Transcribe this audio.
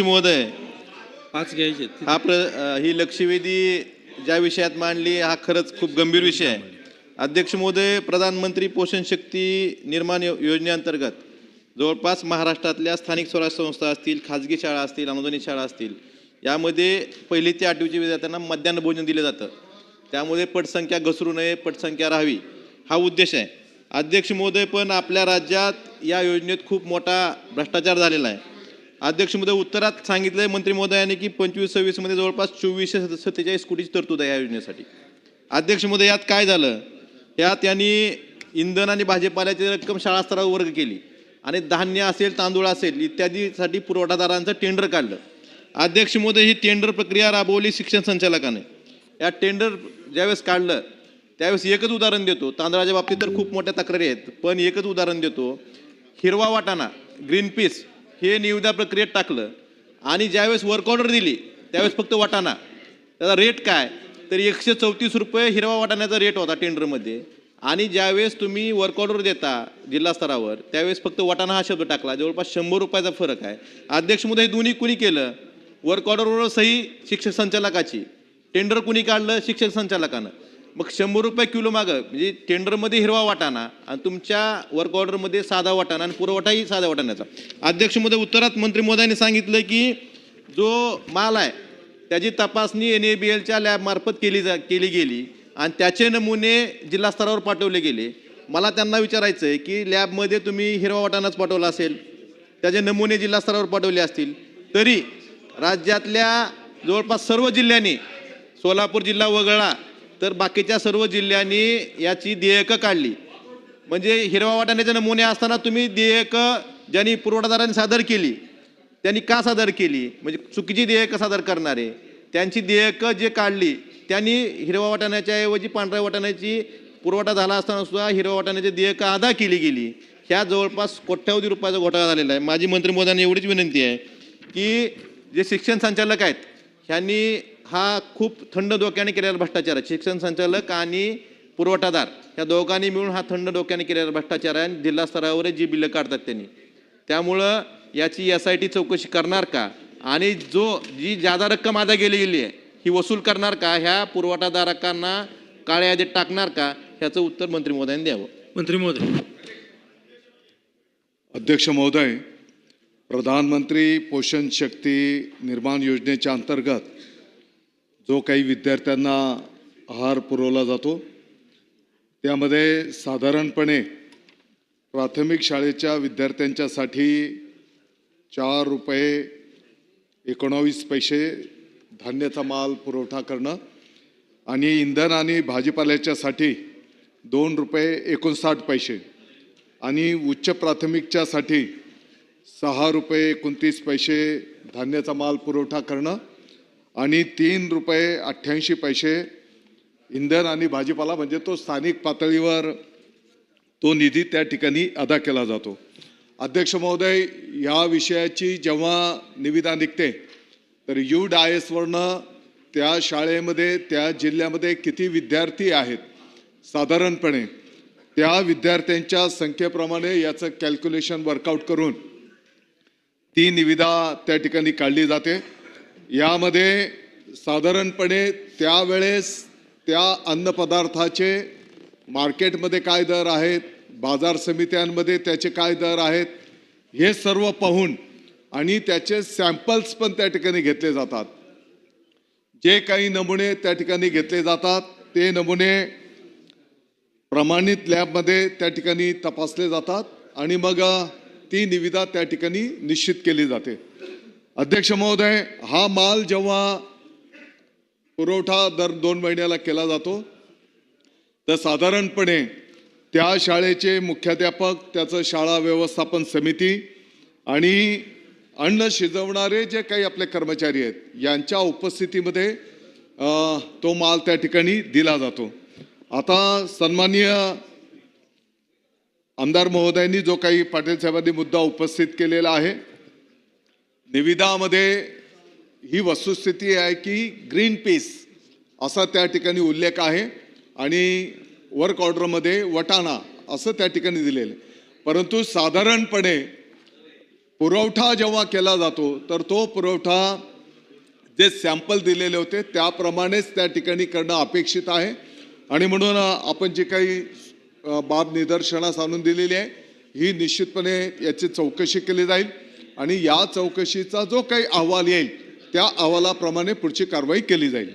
महोदय, पाच घ्यायचे ही लक्षवेधी ज्या विषयात मांडली हा खरंच खूप गंभीर विषय आहे. अध्यक्ष महोदय, प्रधानमंत्री पोषण शक्ती निर्माण योजनेअंतर्गत जवळपास महाराष्ट्रातल्या स्थानिक स्वराज्य संस्था असतील, खाजगी शाळा असतील, अनुदानित शाळा असतील, यामध्ये 1ली ते 8वीच्या विद्यार्थ्यांना मध्यान्ह भोजन दिलं जातं. त्यामुळे पटसंख्या घसरू नये, पटसंख्या राहावी हा उद्देश आहे. अध्यक्ष महोदय, पण आपल्या राज्यात या योजनेत खूप मोठा भ्रष्टाचार झालेला आहे. अध्यक्ष महोदय, उत्तरात सांगितलंय मंत्री महोदयांनी की 25-26 मध्ये जवळपास 2447 कोटीची तरतूद आहे या योजनेसाठी. अध्यक्ष महोदय, यात काय झालं? यात यांनी इंधन आणि भाजीपाल्याची रक्कम शाळा स्तरावर वर्ग केली आणि धान्य असेल, तांदूळ असेल इत्यादीसाठी पुरवठादारांचं टेंडर काढलं. अध्यक्ष महोदय, ही टेंडर प्रक्रिया राबवली शिक्षण संचालकाने. या टेंडर ज्यावेळेस काढलं त्यावेळेस एकच उदाहरण देतो. तांदळाच्या बाबतीत तर खूप मोठ्या तक्रारी आहेत, पण एकच उदाहरण देतो. हिरवा वाटाणा, ग्रीन पीस हे निविदा प्रक्रियेत टाकलं आणि ज्यावेळेस वर्क ऑर्डर दिली त्यावेळेस फक्त वाटाणा. त्याचा रेट काय तर 134 रुपये हिरवा वाटाण्याचा रेट होता टेंडरमध्ये. आणि ज्यावेळेस तुम्ही वर्क ऑर्डर देता जिल्हा स्तरावर त्यावेळेस फक्त वाटाणा हा शब्द टाकला. जवळपास 100 रुपयाचा फरक आहे. अध्यक्ष महोदय, हे दोन्ही कुणी केलं? वर्क ऑर्डरवर सही शिक्षक संचालकाची, टेंडर कुणी काढलं? शिक्षक संचालकानं. मग 100 रुपये किलो मागं म्हणजे टेंडरमध्ये हिरवा वाटाणा आणि तुमच्या वर्क ऑर्डरमध्ये साधा वाटाणा आणि पुरवठाही साध्या वाटाण्याचा. अध्यक्ष महोदय, उत्तरात मंत्री महोदयांनी सांगितलं की जो माल आहे त्याची तपासणी NABLच्या लॅबमार्फत केली गेली आणि त्याचे नमुने जिल्हा स्तरावर पाठवले गेले. मला त्यांना विचारायचं आहे की लॅबमध्ये तुम्ही हिरवा वाटाणाच पाठवला असेल, त्याचे नमुने जिल्हा स्तरावर पाठवले असतील, तरी राज्यातल्या जवळपास सर्व जिल्ह्यांनी, सोलापूर जिल्हा वगळला तर बाकीच्या सर्व जिल्ह्यांनी याची देयकं काढली. म्हणजे हिरवा वाटाण्याचे नमुने असताना तुम्ही देयकं ज्यांनी पुरवठादारांनी सादर केली त्यांनी का सादर केली? म्हणजे चुकीची देयकं सादर करणारे त्यांची देयकं जे काढली त्यांनी हिरवा वाटाण्याच्या ऐवजी पांढऱ्या वाटाण्याची पुरवठा झाला असताना सुद्धा हिरवा वाटाण्याची देयकं अदा केली गेली. ह्या जवळपास कोट्यावधी रुपयाचा घोटाळा झालेला आहे. माझी मंत्री महोदयांना एवढीच विनंती आहे की जे शिक्षण संचालक आहेत ह्यांनी हा खूप थंड डोक्याने केलेला भ्रष्टाचार आहे. शिक्षण संचालक आणि पुरवठादार या दोघांनी मिळून हा थंड डोक्याने केलेला भ्रष्टाचार आहे आणि जिल्हा स्तरावर जी बिलं काढतात त्यांनी. त्यामुळं याची SIT चौकशी करणार का आणि जी जादा रक्कम अदा केली गेली आहे ही वसूल करणार का? ह्या पुरवठादारांना काळ्या यादीत टाकणार का? ह्याचं उत्तर मंत्री महोदयांनी द्यावं. मंत्री महोदय. अध्यक्ष महोदय, प्रधानमंत्री पोषण शक्ती निर्माण योजनेच्या अंतर्गत जो काही विद्यार्थ्यांना आहार पुरवला जातो त्यामध्ये साधारणपणे प्राथमिक शाळेच्या विद्यार्थ्यांच्यासाठी 4 रुपये 19 पैसे धान्याचा माल पुरवठा करणं आणि इंधन आणि भाजीपाल्याच्यासाठी 2 रुपये 59 पैसे आणि उच्च प्राथमिकच्यासाठी 6 रुपये 29 पैसे धान्याचा माल पुरवठा करणं आणि 3 रुपये 88 पैसे इंधन आणि भाजीपाला म्हणजे तो स्थानिक पातळीवर तो निधी त्या ठिकाणी अदा केला जातो. अध्यक्ष महोदय, या विषयाची जेव्हा निविदा निघते तर UDISवरनं त्या शाळेमध्ये त्या जिल्ह्यामध्ये किती विद्यार्थी आहेत साधारणपणे त्या विद्यार्थ्यांच्या संख्येप्रमाणे याचं कॅल्क्युलेशन वर्कआउट करून ती निविदा त्या ठिकाणी काढली जाते. यामध्ये साधारणपणे त्यावेळेस त्या अन्नपदार्थाचे मार्केटमध्ये काय दर आहेत, बाजार समित्यांमध्ये त्याचे काय दर आहेत हे सर्व पाहून आणि त्याचे सॅम्पल्स पण त्या ठिकाणी घेतले जातात. जे काही नमुने त्या ठिकाणी घेतले जातात ते नमुने प्रमाणित लॅबमध्ये त्या ठिकाणी तपासले जातात आणि मग ती निविदा त्या ठिकाणी निश्चित केली जाते. अध्यक्ष महोदय, हा माल जेव्हा पुरवठा दर 2 महिन्याला केला जातो तर साधारणपणे त्या शाळेचे मुख्याध्यापक, त्याचं शाळा व्यवस्थापन समिती आणि अन्न शिजवणारे जे काही आपले कर्मचारी आहेत यांच्या उपस्थितीमध्ये तो माल त्या ठिकाणी दिला जातो. आता सन्माननीय आमदार महोदयांनी जो काही पाटील साहेबांनी मुद्दा उपस्थित केलेला आहे, निविदामध्ये ही वस्तुस्थिती आहे की ग्रीन पीस असा त्या ठिकाणी उल्लेख आहे आणि वर्क ऑर्डरमध्ये वटाणा असं त्या ठिकाणी दिलेलं आहे. परंतु साधारणपणे पुरवठा जेव्हा केला जातो तर तो पुरवठा जे सॅम्पल दिलेले होते त्याप्रमाणेच त्या ठिकाणी करणं अपेक्षित आहे. आणि म्हणून आपण जे काही बाब निदर्शनास आणून दिलेली आहे ही निश्चितपणे याची चौकशी केली जाईल आणि या चौकशीचा जो काही अहवाल येईल त्या अहवालाप्रमाणे पुढची कारवाई केली जाईल.